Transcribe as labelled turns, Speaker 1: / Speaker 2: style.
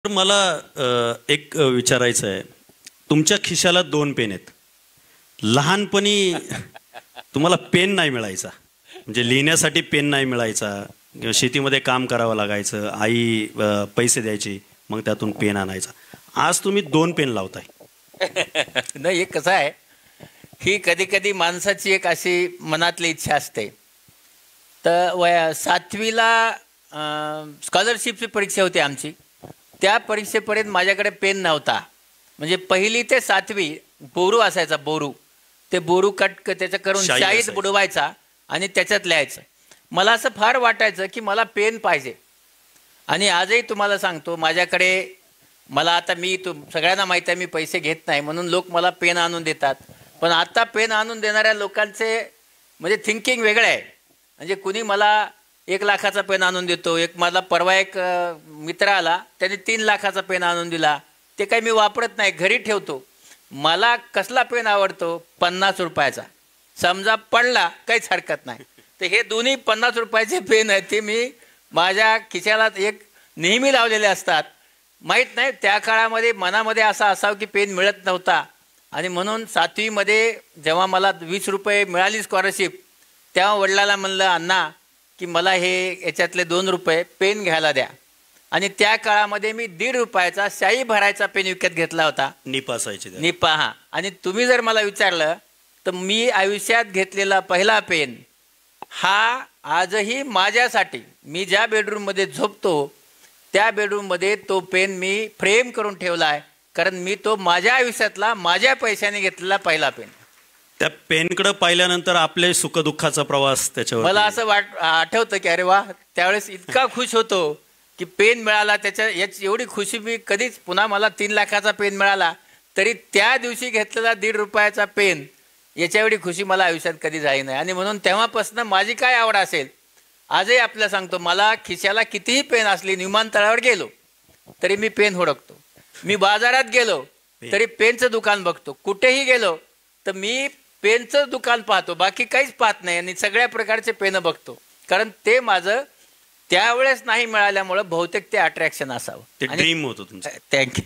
Speaker 1: तर मला एक विचारायचं आहे. तुमच्या खिशाला 2 पेन आहेत. लहानपणी तुम्हाला पेन नाही मिळायचा, म्हणजे लिहिण्यासाठी पेन नाही मिळायचा, शेतीमध्ये काम करावं लागायचं, आई पैसे द्यायची, मग त्यातून पेन आणायचा. आज तुम्ही 2 पेन लावताय.
Speaker 2: नाही, एक कसं आहे, ही कधी कधी माणसाची एक अशी मनातली इच्छा असते. तर 7वीला स्कॉलरशिपची परीक्षा होती आमची. त्या परीक्षेपर्यंत माझ्याकडे पेन नव्हता. म्हणजे 1ली ते 7वी बोरू असायचा, बोरू. ते बोरू कट त्याचं करून शाईत बुडवायचा आणि त्याच्यात लिहायचं. मला असं फार वाटायचं की मला पेन पाहिजे. आणि आजही तुम्हाला सांगतो, माझ्याकडे मला आता सगळ्यांना माहिती आहे मी पैसे घेत नाही, म्हणून लोक मला पेन आणून देतात. पण आता पेन आणून देणाऱ्या लोकांचे म्हणजे थिंकिंग वेगळं आहे. म्हणजे कुणी मला 1 लाखाचा पेन आणून देतो. मला परवा एक मित्र आला, त्याने 3 लाखाचा पेन आणून दिला. ते काही मी वापरत नाही, घरी ठेवतो. मला कसला पेन आवडतो? 50 रुपयाचा. समजा पडला काहीच हरकत नाही. तर हे दोन्ही 50 रुपयाचे पेन आहेत, ते मी माझ्या खिशाला एक नेहमी लावलेले असतात. माहीत नाही त्या काळामध्ये मनामध्ये असा असावं की पेन मिळत नव्हता. आणि म्हणून 7वीमध्ये जेव्हा मला 20 रुपये मिळाली स्कॉलरशिप, तेव्हा वडिलाला म्हणलं, अण्णा की मला याच्यातले 2 रुपये पेन घ्यायला द्या. आणि त्या काळामध्ये मी 1.5 रुपयाचा शाई भरायचा पेन विकत घेतला होता. निपा. हा. आणि तुम्ही जर मला विचारलं तर मी आयुष्यात घेतलेला पहिला पेन हा आजही माझ्यासाठी, मी ज्या बेडरूममध्ये झोपतो त्या बेडरूममध्ये तो पेन मी फ्रेम करून ठेवला आहे. कारण मी तो माझ्या आयुष्यातला माझ्या पैशाने घेतलेला पहिला पेन.
Speaker 1: त्या पेनकडे पाहिल्यानंतर आपले सुखदुःखाचा प्रवास त्याच्यावर
Speaker 2: मला असं आठवतं की अरे वा, त्यावेळेस इतका खुश होतो की पेन मिळाला. याची एवढी खुशी मी कधीच, पुन्हा मला 3 लाखाचा पेन मिळाला तरी त्या दिवशी घेतलेला 1.5 रुपयाचा पेन याच्या एवढी खुशी मला आयुष्यात कधी झाली नाही. आणि म्हणून तेव्हापासून माझी काय आवड असेल, आजही आपल्याला सांगतो, मला खिशाला कितीही पेन असली, विमानतळावर गेलो तरी मी पेन हुडकतो. मी बाजारात गेलो तरी पेनचं दुकान बघतो. कुठेही गेलो तर मी पेनचं दुकान पाहतो, बाकी काहीच पाहत नाही. आणि सगळ्या प्रकारचे पेन बघतो, कारण ते माझं त्यावेळेस नाही मिळाल्यामुळं बहुतेक ते अट्रॅक्शन असावं.
Speaker 1: ते ड्रीम होतं तुमचं.
Speaker 2: थँक्यू.